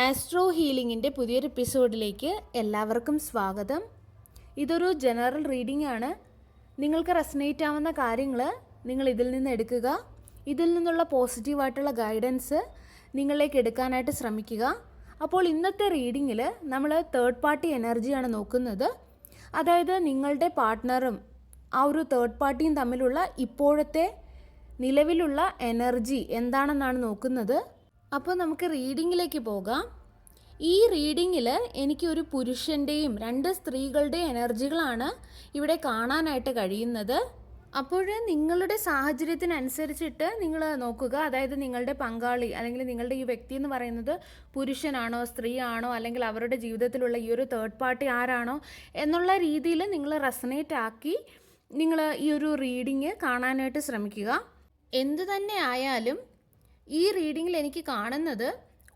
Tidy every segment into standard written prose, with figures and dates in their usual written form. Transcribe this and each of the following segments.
Astro ഹീലിങ്ങിൻ്റെ പുതിയൊരു എപ്പിസോഡിലേക്ക് എല്ലാവർക്കും സ്വാഗതം. ഇതൊരു ജനറൽ റീഡിംഗ് ആണ്. നിങ്ങൾക്ക് റെസനേറ്റ് ആവുന്ന കാര്യങ്ങൾ നിങ്ങൾ ഇതിൽ നിന്ന് എടുക്കുക. ഇതിൽ നിന്നുള്ള പോസിറ്റീവായിട്ടുള്ള ഗൈഡൻസ് നിങ്ങളിലേക്ക് എടുക്കാനായിട്ട് ശ്രമിക്കുക. അപ്പോൾ ഇന്നത്തെ റീഡിങ്ങിൽ നമ്മൾ തേർഡ് പാർട്ടി എനർജിയാണ് നോക്കുന്നത്. അതായത് നിങ്ങളുടെ പാർട്ട്ണറും ആ ഒരു തേർഡ് പാർട്ടിയും തമ്മിലുള്ള ഇപ്പോഴത്തെ നിലവിലുള്ള എനർജി എന്താണെന്നാണ് നോക്കുന്നത്. അപ്പോൾ നമുക്ക് റീഡിങ്ങിലേക്ക് പോകാം. ഈ റീഡിങ്ങിൽ എനിക്കൊരു പുരുഷൻ്റെയും രണ്ട് സ്ത്രീകളുടെയും എനർജികളാണ് ഇവിടെ കാണാനായിട്ട് കഴിയുന്നത്. അപ്പോൾ നിങ്ങളുടെ സാഹചര്യത്തിനനുസരിച്ചിട്ട് നിങ്ങൾ നോക്കുക. അതായത് നിങ്ങളുടെ പങ്കാളി അല്ലെങ്കിൽ നിങ്ങളുടെ ഈ വ്യക്തി എന്ന് പറയുന്നത് പുരുഷനാണോ സ്ത്രീയാണോ അല്ലെങ്കിൽ അവരുടെ ജീവിതത്തിലുള്ള ഈ ഒരു തേർഡ് പാർട്ടി ആരാണോ എന്നുള്ള രീതിയിൽ നിങ്ങൾ റെസനേറ്റ് ആക്കി നിങ്ങൾ ഈ ഒരു റീഡിങ് കാണാനായിട്ട് ശ്രമിക്കുക. എന്തു തന്നെ ആയാലും ഈ റീഡിങ്ങിൽ എനിക്ക് കാണുന്നത്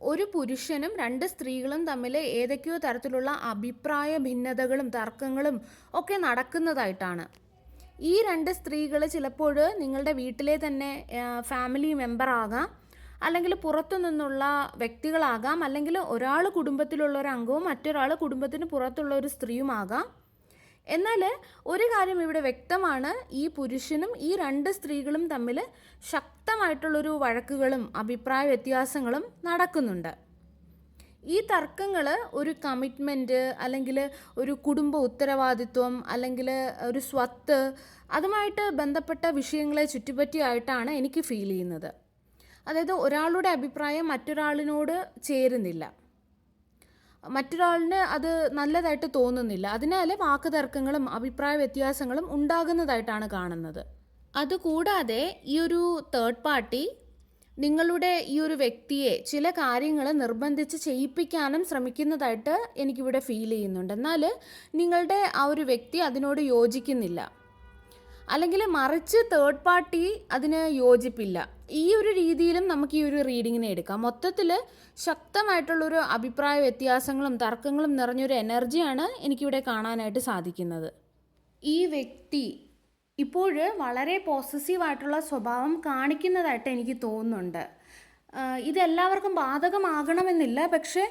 ഒരു പുരുഷനും രണ്ട് സ്ത്രീകളും തമ്മിൽ ഏതൊക്കെയോ തരത്തിലുള്ള അഭിപ്രായ ഭിന്നതകളും തർക്കങ്ങളും ഒക്കെ നടക്കുന്നതായിട്ടാണ്. ഈ രണ്ട് സ്ത്രീകൾ ചിലപ്പോൾ നിങ്ങളുടെ വീട്ടിലെ തന്നെ ഫാമിലി മെമ്പർ ആകാം, അല്ലെങ്കിൽ പുറത്തു നിന്നുള്ള വ്യക്തികളാകാം, അല്ലെങ്കിൽ ഒരാൾ കുടുംബത്തിലുള്ള ഒരു അംഗവും മറ്റൊരാൾ കുടുംബത്തിന് പുറത്തുള്ള ഒരു സ്ത്രീയുമാകാം. എന്നാൽ ഒരു കാര്യം ഇവിടെ വ്യക്തമാണ്, ഈ പുരുഷനും ഈ രണ്ട് സ്ത്രീകളും തമ്മിൽ ശക്തമായിട്ടുള്ളൊരു വഴക്കുകളും അഭിപ്രായ വ്യത്യാസങ്ങളും നടക്കുന്നുണ്ട്. ഈ തർക്കങ്ങൾ ഒരു കമ്മിറ്റ്മെൻറ്റ് അല്ലെങ്കിൽ ഒരു കുടുംബ ഉത്തരവാദിത്വം അല്ലെങ്കിൽ ഒരു സ്വത്ത് അതുമായിട്ട് ബന്ധപ്പെട്ട വിഷയങ്ങളെ ചുറ്റിപ്പറ്റിയായിട്ടാണ് എനിക്ക് ഫീൽ ചെയ്യുന്നത്. അതായത് ഒരാളുടെ അഭിപ്രായം മറ്റൊരാളിനോട് ചേരുന്നില്ല, മറ്റൊരാളിന് അത് നല്ലതായിട്ട് തോന്നുന്നില്ല. അതിനാൽ വാക്ക് തർക്കങ്ങളും അഭിപ്രായ വ്യത്യാസങ്ങളും ഉണ്ടാകുന്നതായിട്ടാണ് കാണുന്നത്. അതുകൂടാതെ ഈ ഒരു തേർഡ് പാർട്ടി നിങ്ങളുടെ ഈ ഒരു വ്യക്തിയെ ചില കാര്യങ്ങൾ നിർബന്ധിച്ച് ചെയ്യിപ്പിക്കാനും ശ്രമിക്കുന്നതായിട്ട് എനിക്കിവിടെ ഫീൽ ചെയ്യുന്നുണ്ട്. എന്നാൽ നിങ്ങളുടെ ആ ഒരു വ്യക്തി അതിനോട് യോജിക്കുന്നില്ല, അല്ലെങ്കിൽ മറിച്ച് തേർഡ് പാർട്ടി അതിന് യോജിപ്പില്ല. ഈ ഒരു രീതിയിലും നമുക്ക് ഈ ഒരു റീഡിങ്ങിനെ എടുക്കാം. മൊത്തത്തിൽ ശക്തമായിട്ടുള്ളൊരു അഭിപ്രായ വ്യത്യാസങ്ങളും തർക്കങ്ങളും നിറഞ്ഞൊരു എനർജിയാണ് എനിക്കിവിടെ കാണാനായിട്ട് സാധിക്കുന്നത്. ഈ വ്യക്തി ഇപ്പോൾ വളരെ പോസസീവായിട്ടുള്ള സ്വഭാവം കാണിക്കുന്നതായിട്ട് എനിക്ക് തോന്നുന്നുണ്ട്. ഇതെല്ലാവർക്കും ബാധകമാകണമെന്നില്ല, പക്ഷേ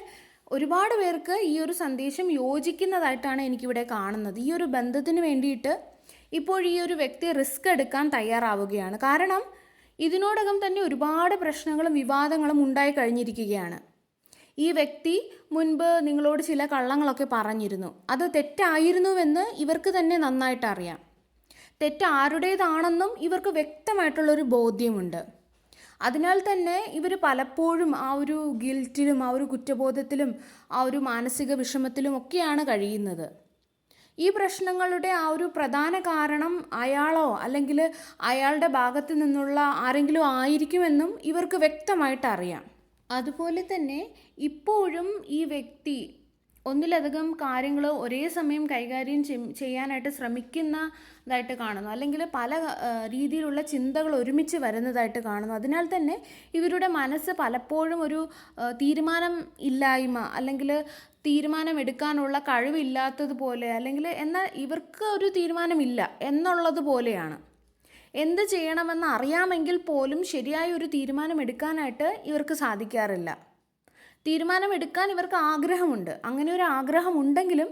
ഒരുപാട് പേർക്ക് ഈ ഒരു സന്ദേശം യോജിക്കുന്നതായിട്ടാണ് എനിക്കിവിടെ കാണുന്നത്. ഈ ഒരു ബന്ധത്തിന് വേണ്ടിയിട്ട് ഇപ്പോൾ ഈ ഒരു വ്യക്തി റിസ്ക് എടുക്കാൻ തയ്യാറാവുകയാണ്. കാരണം ഇതിനോടകം തന്നെ ഒരുപാട് പ്രശ്നങ്ങളും വിവാദങ്ങളും ഉണ്ടായി കഴിഞ്ഞിരിക്കുകയാണ്. ഈ വ്യക്തി മുൻപ് നിങ്ങളോട് ചില കള്ളങ്ങളൊക്കെ പറഞ്ഞിരുന്നു. അത് തെറ്റായിരുന്നുവെന്ന് ഇവർക്ക് തന്നെ നന്നായിട്ട് അറിയാം. തെറ്റ് ആരുടേതാണെന്നും ഇവർക്ക് വ്യക്തമായിട്ടുള്ളൊരു ബോധ്യമുണ്ട്. അതിനാൽ തന്നെ ഇവർ പലപ്പോഴും ആ ഒരു ഗിൽറ്റിലും ആ ഒരു കുറ്റബോധത്തിലും ആ ഒരു മാനസിക വിഷമത്തിലും ഒക്കെയാണ് കഴിയുന്നത്. ഈ പ്രശ്നങ്ങളുടെ ആ ഒരു പ്രധാന കാരണം അയാളോ അല്ലെങ്കിൽ അയാളുടെ ഭാഗത്തു നിന്നുള്ള ആരെങ്കിലും ആയിരിക്കുമെന്നും ഇവർക്ക് വ്യക്തമായിട്ട് അറിയാം. അതുപോലെ തന്നെ ഇപ്പോഴും ഈ വ്യക്തി ഒന്നിലധികം കാര്യങ്ങൾ ഒരേ സമയം കൈകാര്യം ചെയ്യാനായിട്ട് ശ്രമിക്കുന്നതായിട്ട് കാണുന്നു, അല്ലെങ്കിൽ പല രീതിയിലുള്ള ചിന്തകൾ ഒരുമിച്ച് വരുന്നതായിട്ട് കാണുന്നു. അതിനാൽ തന്നെ ഇവരുടെ മനസ്സ് പലപ്പോഴും ഒരു തീരുമാനം ഇല്ലായ്മ അല്ലെങ്കിൽ തീരുമാനമെടുക്കാനുള്ള കഴിവില്ലാത്തതുപോലെ, അല്ലെങ്കിൽ എന്നാൽ ഇവർക്ക് ഒരു തീരുമാനമില്ല എന്നുള്ളത് പോലെയാണ്. എന്ത് ചെയ്യണമെന്ന് അറിയാമെങ്കിൽ പോലും ശരിയായ ഒരു തീരുമാനം എടുക്കാനായിട്ട് ഇവർക്ക് സാധിക്കാറില്ല. തീരുമാനമെടുക്കാൻ ഇവർക്ക് ആഗ്രഹമുണ്ട്. അങ്ങനെ ഒരു ആഗ്രഹമുണ്ടെങ്കിലും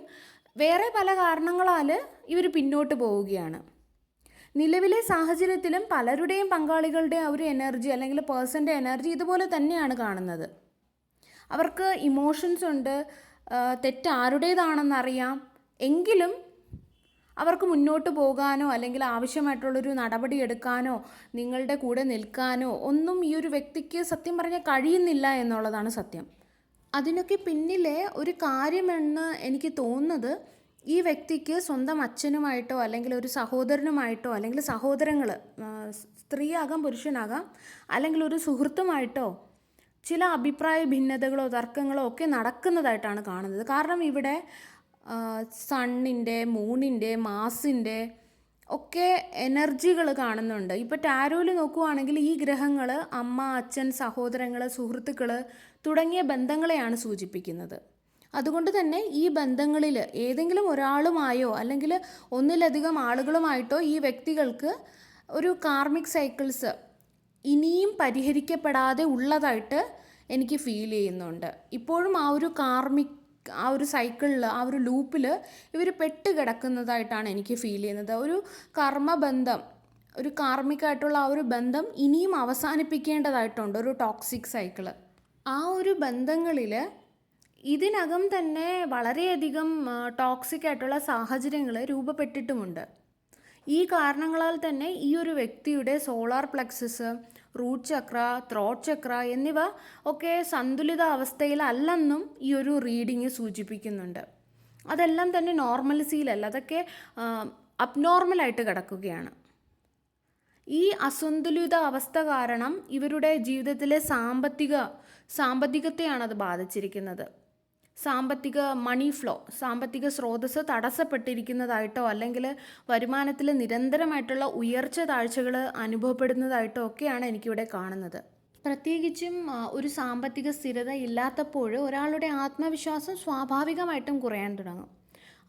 വേറെ പല കാരണങ്ങളാൽ ഇവർ പിന്നോട്ട് പോവുകയാണ്. നിലവിലെ സാഹചര്യത്തിലും പലരുടെയും പങ്കാളികളുടെ ആ ഒരു എനർജി അല്ലെങ്കിൽ പേഴ്സൻ്റെ എനർജി ഇതുപോലെ തന്നെയാണ് കാണുന്നത്. അവർക്ക് ഇമോഷൻസ് ഉണ്ട്, തെറ്റ് ആരുടേതാണെന്നറിയാം, എങ്കിലും അവർക്ക് മുന്നോട്ട് പോകാനോ അല്ലെങ്കിൽ ആവശ്യമായിട്ടുള്ളൊരു നടപടി എടുക്കാനോ നിങ്ങളുടെ കൂടെ നിൽക്കാനോ ഒന്നും ഈ ഒരു വ്യക്തിക്ക് സത്യം പറഞ്ഞാൽ കഴിയുന്നില്ല എന്നുള്ളതാണ് സത്യം. അതിനൊക്കെ പിന്നിലെ ഒരു കാര്യമെന്ന് എനിക്ക് തോന്നുന്നത്, ഈ വ്യക്തിക്ക് സ്വന്തം അച്ഛനുമായിട്ടോ അല്ലെങ്കിൽ ഒരു സഹോദരനുമായിട്ടോ അല്ലെങ്കിൽ സഹോദരങ്ങൾ, സ്ത്രീയാകാം പുരുഷനാകാം, അല്ലെങ്കിൽ ഒരു സുഹൃത്തുമായിട്ടോ ചില അഭിപ്രായ ഭിന്നതകളോ തർക്കങ്ങളോ ഒക്കെ നടക്കുന്നതായിട്ടാണ് കാണുന്നത്. കാരണം ഇവിടെ സണ്ണിൻ്റെ, മൂണിൻ്റെ, മാസിൻ്റെ ഒക്കെ എനർജികൾ കാണുന്നുണ്ട്. ഇപ്പോൾ ടാരോയിൽ നോക്കുവാണെങ്കിൽ ഈ ഗ്രഹങ്ങൾ അമ്മ, അച്ഛൻ, സഹോദരങ്ങൾ, സുഹൃത്തുക്കൾ തുടങ്ങിയ ബന്ധങ്ങളെയാണ് സൂചിപ്പിക്കുന്നത്. അതുകൊണ്ട് തന്നെ ഈ ബന്ധങ്ങളിൽ ഏതെങ്കിലും ഒരാളുമായോ അല്ലെങ്കിൽ ഒന്നിലധികം ആളുകളുമായിട്ടോ ഈ വ്യക്തികൾക്ക് ഒരു കാർമിക് സൈക്കിൾസ് ഇനിയും പരിഹരിക്കപ്പെടാതെ ഉള്ളതായിട്ട് എനിക്ക് ഫീൽ ചെയ്യുന്നുണ്ട്. ഇപ്പോഴും ആ ഒരു ആ ഒരു സൈക്കിളിൽ, ആ ഒരു ലൂപ്പിൽ ഇവർ പെട്ട് കിടക്കുന്നതായിട്ടാണ് എനിക്ക് ഫീൽ ചെയ്യുന്നത്. ഒരു കർമ്മബന്ധം, ഒരു കാർമികമായിട്ടുള്ള ആ ഒരു ബന്ധം ഇനിയും അവസാനിപ്പിക്കേണ്ടതായിട്ടുണ്ട്, ഒരു ടോക്സിക് സൈക്കിള്. ആ ഒരു ബന്ധങ്ങളിൽ ഇതിനകം തന്നെ വളരെയധികം ടോക്സിക് ആയിട്ടുള്ള സാഹചര്യങ്ങൾ രൂപപ്പെട്ടിട്ടുമുണ്ട്. ഈ കാരണങ്ങളാൽ തന്നെ ഈ ഒരു വ്യക്തിയുടെ സോളാർ പ്ലെക്സസ്, റൂട്ട് ചക്ര, ത്രോട്ട് ചക്ര എന്നിവ ഒക്കെ സന്തുലിത അവസ്ഥയിലല്ലെന്നും ഈ ഒരു റീഡിങ് സൂചിപ്പിക്കുന്നുണ്ട്. അതെല്ലാം തന്നെ നോർമൽസിയിലല്ല, അതൊക്കെ അബ്നോർമലായിട്ട് കിടക്കുകയാണ്. ഈ അസന്തുലിത അവസ്ഥ കാരണം ഇവരുടെ ജീവിതത്തിലെ സാമ്പത്തികത്തെയാണ് അത് ബാധിച്ചിരിക്കുന്നത്. മണി ഫ്ലോ, സാമ്പത്തിക സ്രോതസ്സ് തടസ്സപ്പെട്ടിരിക്കുന്നതായിട്ടോ അല്ലെങ്കിൽ വരുമാനത്തിൽ നിരന്തരമായിട്ടുള്ള ഉയർച്ച താഴ്ചകൾ അനുഭവപ്പെടുന്നതായിട്ടോ ഒക്കെയാണ് എനിക്കിവിടെ കാണുന്നത്. പ്രത്യേകിച്ചും ഒരു സാമ്പത്തിക സ്ഥിരത ഇല്ലാത്തപ്പോൾ ഒരാളുടെ ആത്മവിശ്വാസം സ്വാഭാവികമായിട്ടും കുറയാൻ തുടങ്ങും.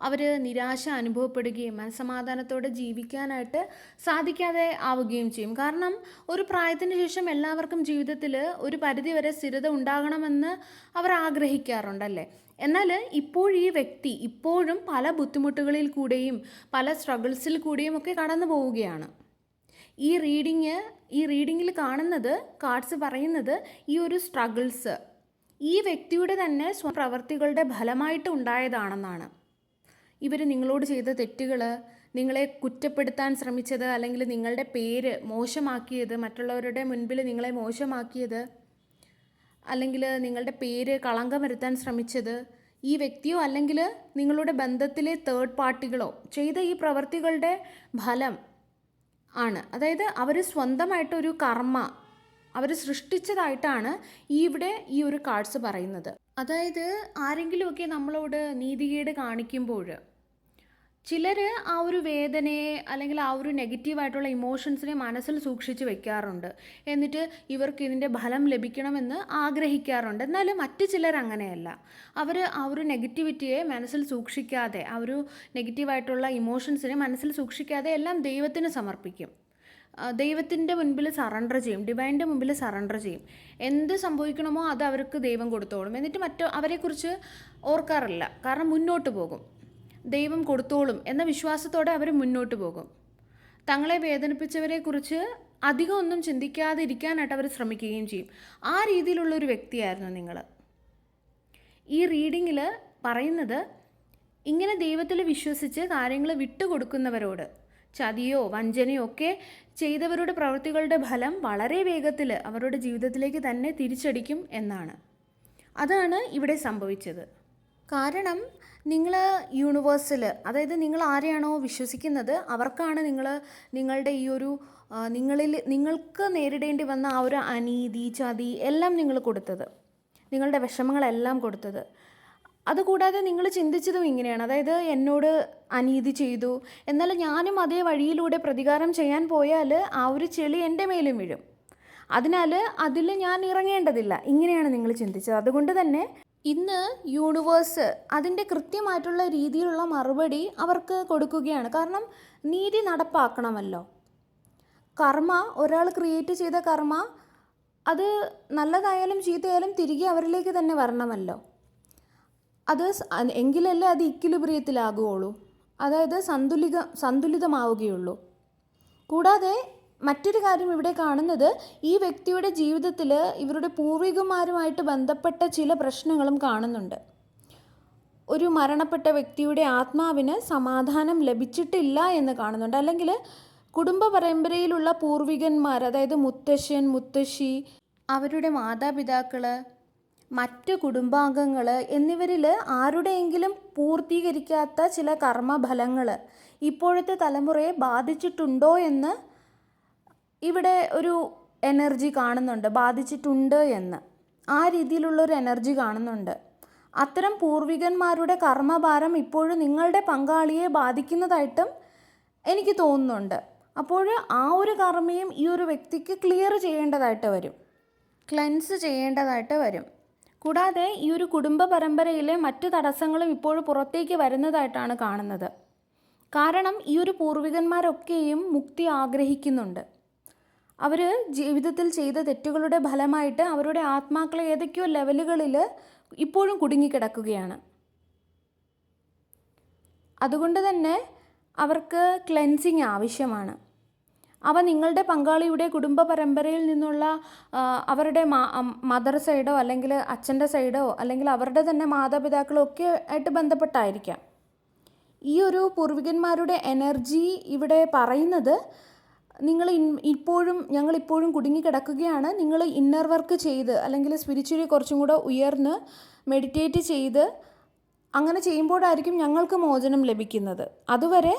അവർ നിരാശ അനുഭവപ്പെടുകയും മനസ്സമാധാനത്തോടെ ജീവിക്കാനായിട്ട് സാധിക്കാതെ ആവുകയും ചെയ്യും. കാരണം ഒരു പ്രായത്തിന് ശേഷം എല്ലാവർക്കും ജീവിതത്തിൽ ഒരു പരിധിവരെ സ്ഥിരത ഉണ്ടാകണമെന്ന് അവർ ആഗ്രഹിക്കാറുണ്ടല്ലേ. എന്നാൽ ഈ വ്യക്തി ഇപ്പോഴും പല ബുദ്ധിമുട്ടുകളിൽ കൂടെയും പല സ്ട്രഗിൾസിൽ കൂടെയും ഒക്കെ കടന്നു പോവുകയാണ്. ഈ റീഡിങ്ങിൽ കാണുന്നത്, കാർഡ്സ് പറയുന്നത് ഈ ഒരു സ്ട്രഗിൾസ് ഈ വ്യക്തിയുടെ തന്നെ പ്രവർത്തികളുടെ ഫലമായിട്ട് ഉണ്ടായതാണെന്നാണ്. ഇവർ നിങ്ങളോട് ചെയ്ത തെറ്റുകൾ, നിങ്ങളെ കുറ്റപ്പെടുത്താൻ ശ്രമിച്ചത്, അല്ലെങ്കിൽ നിങ്ങളുടെ പേര് മോശമാക്കിയത്, മറ്റുള്ളവരുടെ മുൻപിൽ നിങ്ങളെ മോശമാക്കിയത്, അല്ലെങ്കിൽ നിങ്ങളുടെ പേര് കളങ്കം വരുത്താൻ ശ്രമിച്ചത് ഈ വ്യക്തിയോ അല്ലെങ്കിൽ നിങ്ങളുടെ ബന്ധത്തിലെ തേർഡ് പാർട്ടികളോ ചെയ്ത ഈ പ്രവൃത്തികളുടെ ഫലം ആണ്. അതായത് അവർ സ്വന്തമായിട്ടൊരു കർമ്മ അവർ സൃഷ്ടിച്ചതായിട്ടാണ് ഇവിടെ ഈ ഒരു കാർഡ്സ് പറയുന്നത്. അതായത് ആരെങ്കിലുമൊക്കെ നമ്മളോട് നീതികേട് കാണിക്കുമ്പോൾ ചിലർ ആ ഒരു വേദനയെ അല്ലെങ്കിൽ ആ ഒരു നെഗറ്റീവായിട്ടുള്ള ഇമോഷൻസിനെ മനസ്സിൽ സൂക്ഷിച്ച് വെക്കാറുണ്ട്. എന്നിട്ട് ഇവർക്ക് ഇതിൻ്റെ ഫലം ലഭിക്കണമെന്ന് ആഗ്രഹിക്കാറുണ്ട്. എന്നാലും മറ്റു ചിലർ അങ്ങനെയല്ല. അവർ ആ ഒരു നെഗറ്റിവിറ്റിയെ മനസ്സിൽ സൂക്ഷിക്കാതെ, ആ ഒരു നെഗറ്റീവായിട്ടുള്ള ഇമോഷൻസിനെ മനസ്സിൽ സൂക്ഷിക്കാതെ എല്ലാം ദൈവത്തിന് സമർപ്പിക്കും. ദൈവത്തിൻ്റെ മുൻപിൽ സറണ്ടർ ചെയ്യും, ഡിവൈൻ്റെ മുമ്പിൽ സറണ്ടർ ചെയ്യും. എന്ത് സംഭവിക്കണമോ അത് അവർക്ക് ദൈവം കൊടുത്തോളും. എന്നിട്ട് അവരെക്കുറിച്ച് ഓർക്കാറില്ല. കാരണം മുന്നോട്ട് പോകും, ദൈവം കൊടുത്തോളും എന്ന വിശ്വാസത്തോടെ അവർ മുന്നോട്ട് പോകും. തങ്ങളെ വേദനിപ്പിച്ചവരെക്കുറിച്ച് അധികം ഒന്നും ചിന്തിക്കാതെ ഇരിക്കാനായിട്ട് അവർ ശ്രമിക്കുകയും ചെയ്യും. ആ രീതിയിലുള്ളൊരു വ്യക്തിയായിരുന്നു നിങ്ങൾ. ഈ റീഡിങ്ങിൽ പറയുന്നത് ഇങ്ങനെ ദൈവത്തിൽ വിശ്വസിച്ച് കാര്യങ്ങൾ വിട്ടുകൊടുക്കുന്നവരോട്, ചതിയോ വഞ്ചനയോ ഒക്കെ ചെയ്തവരുടെ പ്രവൃത്തികളുടെ ഫലം വളരെ വേഗത്തിൽ അവരുടെ ജീവിതത്തിലേക്ക് തന്നെ തിരിച്ചടിക്കും എന്നാണ്. അതാണ് ഇവിടെ സംഭവിച്ചത്. കാരണം നിങ്ങൾ യൂണിവേഴ്സിൽ, അതായത് നിങ്ങൾ ആരെയാണോ വിശ്വസിക്കുന്നത് അവർക്കാണ് നിങ്ങളുടെ ഈ ഒരു നിങ്ങൾക്ക് നേരിടേണ്ടി വന്ന ആ ഒരു അനീതി, ചതി എല്ലാം നിങ്ങൾ കൊടുത്തത്, നിങ്ങളുടെ വിഷമങ്ങളെല്ലാം കൊടുത്തത്. അതുകൂടാതെ നിങ്ങൾ ചിന്തിച്ചതും ഇങ്ങനെയാണ്, അതായത് എന്നോട് അനീതി ചെയ്തു, എന്നാൽ ഞാനും അതേ വഴിയിലൂടെ പ്രതികാരം ചെയ്യാൻ പോയാൽ ആ ഒരു ചെളി എൻ്റെ മേലും വീഴും, അതിനാൽ അതിൽ ഞാൻ ഇറങ്ങേണ്ടതില്ല, ഇങ്ങനെയാണ് നിങ്ങൾ ചിന്തിച്ചത്. അതുകൊണ്ട് തന്നെ ഇന്ന് യൂണിവേഴ്സ് അതിൻ്റെ കൃത്യമായിട്ടുള്ള രീതിയിലുള്ള മറുപടി അവർക്ക് കൊടുക്കുകയാണ്. കാരണം നീതി നടപ്പാക്കണമല്ലോ. കർമ്മ, ഒരാൾ ക്രിയേറ്റ് ചെയ്ത കർമ്മ അത് നല്ലതായാലും ചീത്തയായാലും തിരികെ അവരിലേക്ക് തന്നെ വരണമല്ലോ. എങ്കിലല്ലേ അത് ഇക്വിലിബ്രിയത്തിലാകുകയുള്ളൂ, അതായത് സന്തുലിതമാവുകയുള്ളൂ. കൂടാതെ മറ്റൊരു കാര്യം ഇവിടെ കാണുന്നത്, ഈ വ്യക്തിയുടെ ജീവിതത്തിൽ ഇവരുടെ പൂർവികന്മാരുമായിട്ട് ബന്ധപ്പെട്ട ചില പ്രശ്നങ്ങളും കാണുന്നുണ്ട്. ഒരു മരണപ്പെട്ട വ്യക്തിയുടെ ആത്മാവിന് സമാധാനം ലഭിച്ചിട്ടില്ല എന്ന് കാണുന്നുണ്ട്. അല്ലെങ്കിൽ കുടുംബ പരമ്പരയിലുള്ള പൂർവികന്മാർ, അതായത് മുത്തശ്ശൻ, മുത്തശ്ശി, അവരുടെ മാതാപിതാക്കൾ, മറ്റ് കുടുംബാംഗങ്ങൾ എന്നിവരിൽ ആരുടെയെങ്കിലും പൂർത്തീകരിക്കാത്ത ചില കർമ്മഫലങ്ങൾ ഇപ്പോഴത്തെ തലമുറയെ ബാധിച്ചിട്ടുണ്ടോ എന്ന് ഇവിടെ ഒരു എനർജി കാണുന്നുണ്ട്. ബാധിച്ചിട്ടുണ്ട് എന്ന് ആ രീതിയിലുള്ളൊരു എനർജി കാണുന്നുണ്ട്. അത്തരം പൂർവികന്മാരുടെ കർമ്മഭാരം ഇപ്പോഴും നിങ്ങളുടെ പങ്കാളിയെ ബാധിക്കുന്നതായിട്ടും എനിക്ക് തോന്നുന്നുണ്ട്. അപ്പോൾ ആ ഒരു കർമ്മയും ഈ ഒരു വ്യക്തിക്ക് ക്ലിയർ ചെയ്യേണ്ടതായിട്ട് വരും, ക്ലെൻസ് ചെയ്യേണ്ടതായിട്ട് വരും. കൂടാതെ ഈ ഒരു കുടുംബ പരമ്പരയിലെ മറ്റു തടസ്സങ്ങളും ഇപ്പോൾ പുറത്തേക്ക് വരുന്നതായിട്ടാണ് കാണുന്നത്. കാരണം ഈ ഒരു പൂർവികന്മാരൊക്കെയും മുക്തി ആഗ്രഹിക്കുന്നുണ്ട്. അവർ ജീവിതത്തിൽ ചെയ്ത തെറ്റുകളുടെ ഫലമായിട്ട് അവരുടെ ആത്മാക്കളെ ഏതൊക്കെയോ ലെവലുകളിൽ ഇപ്പോഴും കുടുങ്ങിക്കിടക്കുകയാണ്. അതുകൊണ്ട് തന്നെ അവർക്ക് ക്ലെൻസിങ് ആവശ്യമാണ്. അവ നിങ്ങളുടെ പങ്കാളിയുടെ കുടുംബ പരമ്പരയിൽ നിന്നുള്ള അവരുടെ മദർ സൈഡോ അല്ലെങ്കിൽ അച്ഛൻ്റെ സൈഡോ അല്ലെങ്കിൽ അവരുടെ തന്നെ മാതാപിതാക്കളോ ഒക്കെ ആയിട്ട് ബന്ധപ്പെട്ടായിരിക്കാം. ഈ ഒരു പൂർവികന്മാരുടെ എനർജി ഇവിടെ പറയുന്നത് ഞങ്ങളിപ്പോഴും കുടുങ്ങിക്കിടക്കുകയാണ്. നിങ്ങൾ ഇന്നർ വർക്ക് ചെയ്ത് അല്ലെങ്കിൽ സ്പിരിച്വലി കുറച്ചും കൂടെ ഉയർന്ന് മെഡിറ്റേറ്റ് ചെയ്ത് അങ്ങനെ ചെയ്യുമ്പോഴായിരിക്കും ഞങ്ങൾക്ക് മോചനം ലഭിക്കുന്നത്. അതുവരെ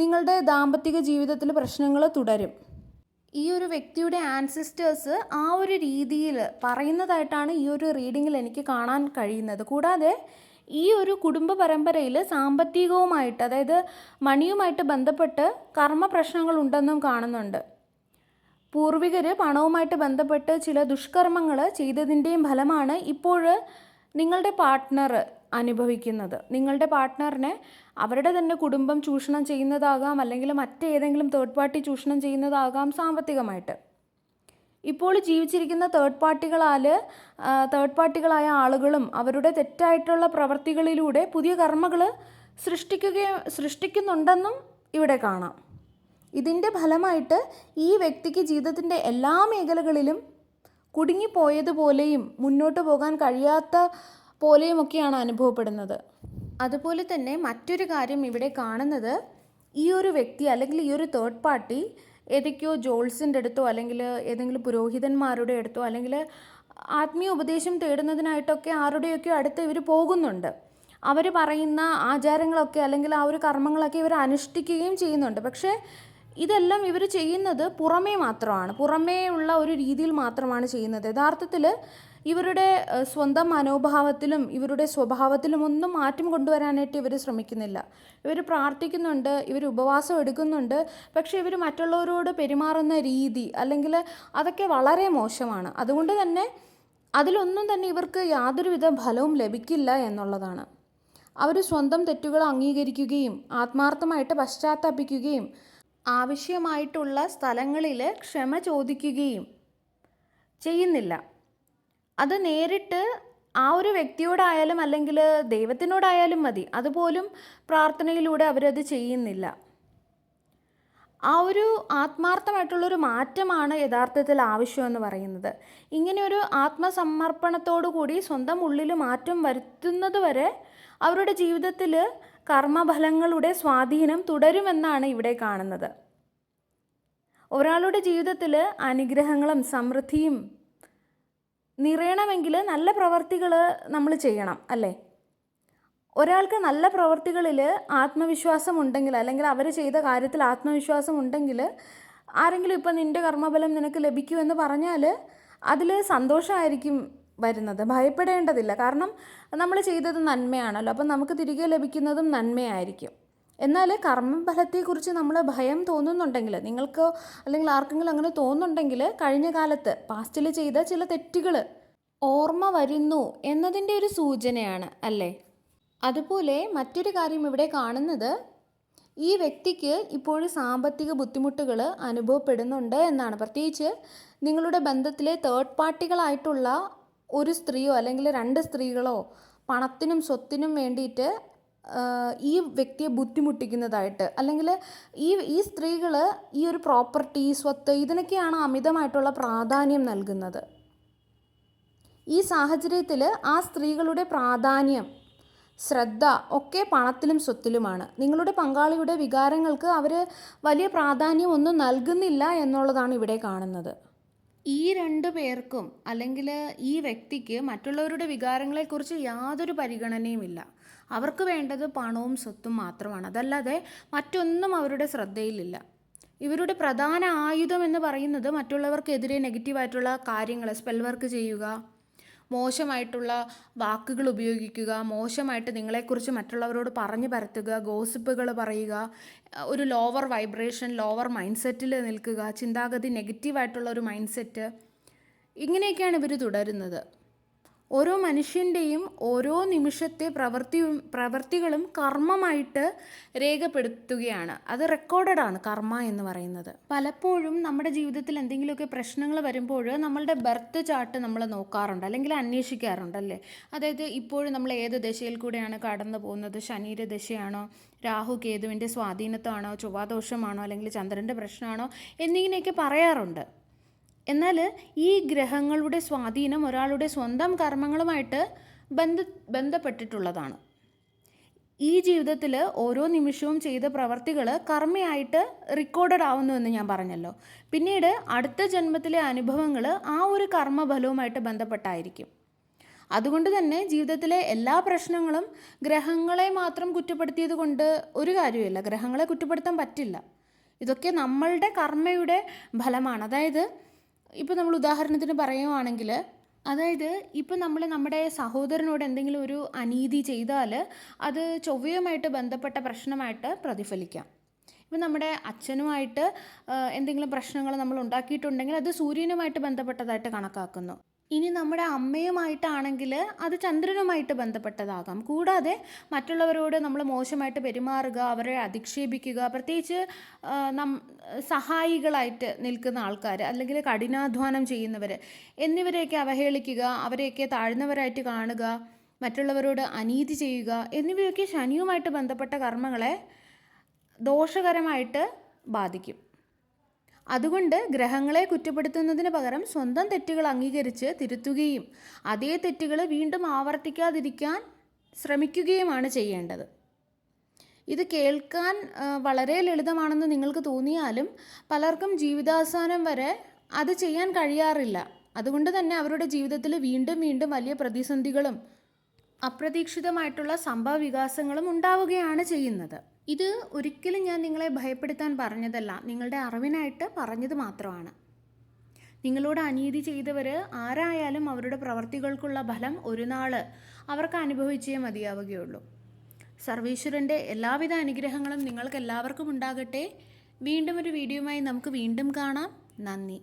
നിങ്ങളുടെ ദാമ്പത്തിക ജീവിതത്തിൽ പ്രശ്നങ്ങൾ തുടരും. ഈ ഒരു വ്യക്തിയുടെ ആൻസിസ്റ്റേഴ്സ് ആ ഒരു രീതിയിൽ പറയുന്നതായിട്ടാണ് ഈ ഒരു റീഡിങ്ങിൽ എനിക്ക് കാണാൻ കഴിയുന്നത്. കൂടാതെ ഈ ഒരു കുടുംബ പരമ്പരയിൽ സാമ്പത്തികവുമായിട്ട്, അതായത് മണിയുമായിട്ട് ബന്ധപ്പെട്ട് കർമ്മ പ്രശ്നങ്ങളുണ്ടെന്നും കാണുന്നുണ്ട്. പൂർവികർ പണവുമായിട്ട് ബന്ധപ്പെട്ട് ചില ദുഷ്കർമ്മങ്ങൾ ചെയ്തതിൻ്റെയും ഫലമാണ് ഇപ്പോൾ നിങ്ങളുടെ പാർട്ട്ണർ അനുഭവിക്കുന്നത്. നിങ്ങളുടെ പാർട്ട്ണറിനെ അവരുടെ തന്നെ കുടുംബം ചൂഷണം ചെയ്യുന്നതാകാം, അല്ലെങ്കിൽ മറ്റേതെങ്കിലും തേർഡ് പാർട്ടി ചൂഷണം ചെയ്യുന്നതാകാം സാമ്പത്തികമായിട്ട്. ഇപ്പോൾ ജീവിച്ചിരിക്കുന്ന തേർഡ് പാർട്ടികളായ ആളുകളും അവരുടെ തെറ്റായിട്ടുള്ള പ്രവർത്തികളിലൂടെ പുതിയ കർമ്മകൾ സൃഷ്ടിക്കുന്നുണ്ടെന്നും ഇവിടെ കാണാം. ഇതിൻ്റെ ഫലമായിട്ട് ഈ വ്യക്തിക്ക് ജീവിതത്തിൻ്റെ എല്ലാ മേഖലകളിലും കുടുങ്ങിപ്പോയതുപോലെയും മുന്നോട്ട് പോകാൻ കഴിയാത്ത പോലെയുമൊക്കെയാണ് അനുഭവപ്പെടുന്നത്. അതുപോലെ തന്നെ മറ്റൊരു കാര്യം ഇവിടെ കാണുന്നത്, ഈ ഒരു വ്യക്തി അല്ലെങ്കിൽ ഈ ഒരു തേർഡ് പാർട്ടി ഏതൊക്കെയോ ജോൾസിൻ്റെ അടുത്തോ അല്ലെങ്കിൽ ഏതെങ്കിലും പുരോഹിതന്മാരുടെ അടുത്തോ അല്ലെങ്കിൽ ആത്മീയ ഉപദേശം തേടുന്നതിനായിട്ടൊക്കെ ആരുടെയൊക്കെ അടുത്ത് ഇവർ പോകുന്നുണ്ട്. അവർ പറയുന്ന ആചാരങ്ങളൊക്കെ അല്ലെങ്കിൽ ആ ഒരു കർമ്മങ്ങളൊക്കെ ഇവർ അനുഷ്ഠിക്കുകയും ചെയ്യുന്നുണ്ട്. പക്ഷേ ഇതെല്ലാം ഇവർ ചെയ്യുന്നത് പുറമേ ഉള്ള ഒരു രീതിയിൽ മാത്രമാണ് ചെയ്യുന്നത്. യഥാർത്ഥത്തിൽ ഇവരുടെ സ്വന്തം മനോഭാവത്തിലും ഇവരുടെ സ്വഭാവത്തിലും ഒന്നും മാറ്റം കൊണ്ടുവരാനായിട്ട് ഇവർ ശ്രമിക്കുന്നില്ല. ഇവർ പ്രാർത്ഥിക്കുന്നുണ്ട്, ഇവർ ഉപവാസം എടുക്കുന്നുണ്ട്, പക്ഷേ ഇവർ മറ്റുള്ളവരോട് പെരുമാറുന്ന രീതി അല്ലെങ്കിൽ അതൊക്കെ വളരെ മോശമാണ്. അതുകൊണ്ട് തന്നെ അതിലൊന്നും തന്നെ ഇവർക്ക് യാതൊരുവിധ ഫലവും ലഭിക്കില്ല എന്നുള്ളതാണ്. അവർ സ്വന്തം തെറ്റുകൾ അംഗീകരിക്കുകയും ആത്മാർത്ഥമായിട്ട് പശ്ചാത്താപിക്കുകയും ആവശ്യമായിട്ടുള്ള സ്ഥലങ്ങളിൽ ക്ഷമ ചോദിക്കുകയും ചെയ്യുന്നില്ല. അത് നേരിട്ട് ആ ഒരു വ്യക്തിയോടായാലും അല്ലെങ്കിൽ ദൈവത്തിനോടായാലും മതി, അതുപോലും പ്രാർത്ഥനയിലൂടെ അവരത് ചെയ്യുന്നില്ല. ആ ഒരു ആത്മാർത്ഥമായിട്ടുള്ളൊരു മാറ്റമാണ് യഥാർത്ഥത്തിൽ ആവശ്യമെന്ന് പറയുന്നത്. ഇങ്ങനെയൊരു ആത്മസമർപ്പണത്തോടു കൂടി സ്വന്തം ഉള്ളിൽ മാറ്റം വരുത്തുന്നത് വരെ അവരുടെ ജീവിതത്തിൽ കർമ്മഫലങ്ങളുടെ സ്വാധീനം തുടരുമെന്നാണ് ഇവിടെ കാണുന്നത്. ഒരാളുടെ ജീവിതത്തിൽ അനുഗ്രഹങ്ങളും സമൃദ്ധിയും നിറയണമെങ്കിൽ നല്ല പ്രവർത്തികൾ നമ്മൾ ചെയ്യണം, അല്ലേ? ഒരാൾക്ക് നല്ല പ്രവർത്തികളിൽ ആത്മവിശ്വാസം ഉണ്ടെങ്കിൽ അല്ലെങ്കിൽ അവർ ചെയ്ത കാര്യത്തിൽ ആത്മവിശ്വാസം ഉണ്ടെങ്കിൽ ആരെങ്കിലും ഇപ്പം നിൻ്റെ കർമ്മഫലം നിനക്ക് ലഭിക്കുമെന്ന് പറഞ്ഞാൽ അതിൽ സന്തോഷമായിരിക്കും വരുന്നത്, ഭയപ്പെടേണ്ടതില്ല. കാരണം നമ്മൾ ചെയ്തത് നന്മയാണല്ലോ, അപ്പം നമുക്ക് തിരികെ ലഭിക്കുന്നതും നന്മയായിരിക്കും. എന്നാൽ കർമ്മഫലത്തെക്കുറിച്ച് നമ്മൾ ഭയം തോന്നുന്നുണ്ടെങ്കിൽ, നിങ്ങൾക്കോ അല്ലെങ്കിൽ ആർക്കെങ്കിലും അങ്ങനെ തോന്നുന്നുണ്ടെങ്കിൽ കഴിഞ്ഞ കാലത്ത് പാസ്റ്റിൽ ചെയ്ത ചില തെറ്റുകൾ ഓർമ്മ വരുന്നു എന്നതിൻ്റെ ഒരു സൂചനയാണ്, അല്ലേ? അതുപോലെ മറ്റൊരു കാര്യം ഇവിടെ കാണുന്നത്, ഈ വ്യക്തിക്ക് ഇപ്പോഴും സാമ്പത്തിക ബുദ്ധിമുട്ടുകൾ അനുഭവപ്പെടുന്നുണ്ട് എന്നാണ്. പ്രത്യേകിച്ച് നിങ്ങളുടെ ബന്ധത്തിലെ തേർഡ് പാർട്ടികളായിട്ടുള്ള ഒരു സ്ത്രീയോ അല്ലെങ്കിൽ രണ്ട് സ്ത്രീകളോ പണത്തിനും സ്വത്തിനും വേണ്ടിയിട്ട് ഈ വ്യക്തിയെ ബുദ്ധിമുട്ടിക്കുന്നതായിട്ട്, അല്ലെങ്കിൽ ഈ സ്ത്രീകൾ ഈ ഒരു പ്രോപ്പർട്ടി, സ്വത്ത്, ഇതിനൊക്കെയാണ് അമിതമായിട്ടുള്ള പ്രാധാന്യം നൽകുന്നത്. ഈ സാഹചര്യത്തിൽ ആ സ്ത്രീകളുടെ പ്രാധാന്യം, ശ്രദ്ധ ഒക്കെ പണത്തിലും സ്വത്തിലുമാണ്. നിങ്ങളുടെ പങ്കാളിയുടെ വികാരങ്ങൾക്ക് അവർ വലിയ പ്രാധാന്യം ഒന്നും നൽകുന്നില്ല എന്നുള്ളതാണ് ഇവിടെ കാണുന്നത്. ഈ രണ്ടു പേർക്കും അല്ലെങ്കിൽ ഈ വ്യക്തിക്ക് മറ്റുള്ളവരുടെ വികാരങ്ങളെക്കുറിച്ച് യാതൊരു പരിഗണനയുമില്ല. അവർക്ക് വേണ്ടത് പണവും സ്വത്തും മാത്രമാണ്. അതല്ലാതെ മറ്റൊന്നും അവരുടെ ശ്രദ്ധയിലില്ല. ഇവരുടെ പ്രധാന ആയുധം എന്ന് പറയുന്നത് മറ്റുള്ളവർക്കെതിരെ നെഗറ്റീവായിട്ടുള്ള കാര്യങ്ങൾ, സ്പെൽ വർക്ക് ചെയ്യുക, മോശമായിട്ടുള്ള വാക്കുകൾ ഉപയോഗിക്കുക, മോശമായിട്ട് നിങ്ങളെക്കുറിച്ച് മറ്റുള്ളവരോട് പറഞ്ഞു പരത്തുക, ഗോസിപ്പുകൾ പറയുക, ഒരു ലോവർ വൈബ്രേഷൻ, ലോവർ മൈൻഡ് സെറ്റിൽ നിൽക്കുക, ചിന്താഗതി നെഗറ്റീവായിട്ടുള്ള ഒരു മൈൻഡ് സെറ്റ്, ഇങ്ങനെയൊക്കെയാണ് ഇവർ തുടരുന്നത്. ഓരോ മനുഷ്യൻ്റെയും ഓരോ നിമിഷത്തെ പ്രവൃത്തികളും കർമ്മമായിട്ട് രേഖപ്പെടുത്തുകയാണ്. അത് റെക്കോർഡഡ് ആണ് കർമ്മ എന്ന് പറയുന്നത്. പലപ്പോഴും നമ്മുടെ ജീവിതത്തിൽ എന്തെങ്കിലുമൊക്കെ പ്രശ്നങ്ങൾ വരുമ്പോൾ നമ്മളുടെ ബർത്ത് ചാർട്ട് നമ്മൾ നോക്കാറുണ്ട്, അല്ലെങ്കിൽ അന്വേഷിക്കാറുണ്ടല്ലേ. അതായത് ഇപ്പോഴും നമ്മൾ ഏത് ദശയിൽ കൂടെയാണ് കടന്നു പോകുന്നത്, ശനിയുടെ ദശയാണോ, രാഹു കേതുവിൻ്റെ സ്വാധീനത്താണോ, ചൊവ്വാദോഷമാണോ, അല്ലെങ്കിൽ ചന്ദ്രൻ്റെ പ്രശ്നമാണോ എന്നിങ്ങനെയൊക്കെ പറയാറുണ്ട്. എന്നാൽ ഈ ഗ്രഹങ്ങളുടെ സ്വാധീനം ഒരാളുടെ സ്വന്തം കർമ്മങ്ങളുമായിട്ട് ബന്ധപ്പെട്ടിട്ടുള്ളതാണ്. ഈ ജീവിതത്തിൽ ഓരോ നിമിഷവും ചെയ്ത പ്രവർത്തികൾ കർമ്മയായിട്ട് റെക്കോർഡഡ് ആവുന്നുവെന്ന് ഞാൻ പറഞ്ഞല്ലോ. പിന്നീട് അടുത്ത ജന്മത്തിലെ അനുഭവങ്ങൾ ആ ഒരു കർമ്മഫലവുമായിട്ട് ബന്ധപ്പെട്ടായിരിക്കും. അതുകൊണ്ട് തന്നെ ജീവിതത്തിലെ എല്ലാ പ്രശ്നങ്ങളും ഗ്രഹങ്ങളെ മാത്രം കുറ്റപ്പെടുത്തിയത് കൊണ്ട് ഒരു കാര്യമില്ല. ഗ്രഹങ്ങളെ കുറ്റപ്പെടുത്താൻ പറ്റില്ല. ഇതൊക്കെ നമ്മളുടെ കർമ്മയുടെ ഫലമാണ്. അതായത് ഇപ്പോൾ നമ്മൾ ഉദാഹരണത്തിന് പറയുവാണെങ്കിൽ, അതായത് ഇപ്പോൾ നമ്മൾ നമ്മുടെ സഹോദരനോട് എന്തെങ്കിലും ഒരു അനീതി ചെയ്താൽ അത് ചൊവ്വയുമായിട്ട് ബന്ധപ്പെട്ട പ്രശ്നമായിട്ട് പ്രതിഫലിക്കാം. ഇപ്പം നമ്മുടെ അച്ഛനുമായിട്ട് എന്തെങ്കിലും പ്രശ്നങ്ങൾ നമ്മൾ ഉണ്ടാക്കിയിട്ടുണ്ടെങ്കിൽ അത് സൂര്യനുമായിട്ട് ബന്ധപ്പെട്ടതായിട്ട് കണക്കാക്കുന്നു. ഇനി നമ്മുടെ അമ്മയുമായിട്ടാണെങ്കിൽ അത് ചന്ദ്രനുമായിട്ട് ബന്ധപ്പെട്ടതാകാം. കൂടാതെ മറ്റുള്ളവരോട് നമ്മൾ മോശമായിട്ട് പെരുമാറുക, അവരെ അധിക്ഷേപിക്കുക, പ്രത്യേകിച്ച് സഹായികളായിട്ട് നിൽക്കുന്ന ആൾക്കാർ, അല്ലെങ്കിൽ കഠിനാധ്വാനം ചെയ്യുന്നവർ എന്നിവരെയൊക്കെ അവഹേളിക്കുക, അവരെയൊക്കെ താഴ്ന്നവരായിട്ട് കാണുക, മറ്റുള്ളവരോട് അനീതി ചെയ്യുക എന്നിവയൊക്കെ ശനിയുമായിട്ട് ബന്ധപ്പെട്ട കർമ്മങ്ങളെ ദോഷകരമായിട്ട് ബാധിക്കും. അതുകൊണ്ട് ഗ്രഹങ്ങളെ കുറ്റപ്പെടുത്തുന്നതിന് പകരം സ്വന്തം തെറ്റുകൾ അംഗീകരിച്ച് തിരുത്തുകയും അതേ തെറ്റുകൾ വീണ്ടും ആവർത്തിക്കാതിരിക്കാൻ ശ്രമിക്കുകയുമാണ് ചെയ്യേണ്ടത്. ഇത് കേൾക്കാൻ വളരെ ലളിതമാണെന്ന് നിങ്ങൾക്ക് തോന്നിയാലും പലർക്കും ജീവിതാവസാനം വരെ അത് ചെയ്യാൻ കഴിയാറില്ല. അതുകൊണ്ട് തന്നെ അവരുടെ ജീവിതത്തിൽ വീണ്ടും വീണ്ടും വലിയ പ്രതിസന്ധികളും അപ്രതീക്ഷിതമായിട്ടുള്ള സംഭവ വികാസങ്ങളും ഉണ്ടാവുകയാണ് ചെയ്യുന്നത്. ഇത് ഒരിക്കലും ഞാൻ നിങ്ങളെ ഭയപ്പെടുത്താൻ പറഞ്ഞതല്ല, നിങ്ങളുടെ അറിവിനായിട്ട് പറഞ്ഞത് മാത്രമാണ്. നിങ്ങളോട് അനീതി ചെയ്തവർ ആരായാലും അവരുടെ പ്രവർത്തികൾക്കുള്ള ഫലം ഒരു നാൾ അവർക്ക് അനുഭവിച്ചേ മതിയാവുകയുള്ളൂ. സർവീശ്വരൻ്റെ എല്ലാവിധ അനുഗ്രഹങ്ങളും നിങ്ങൾക്ക് എല്ലാവർക്കും ഉണ്ടാകട്ടെ. വീണ്ടും ഒരു വീഡിയോയുമായി നമുക്ക് വീണ്ടും കാണാം. നന്ദി.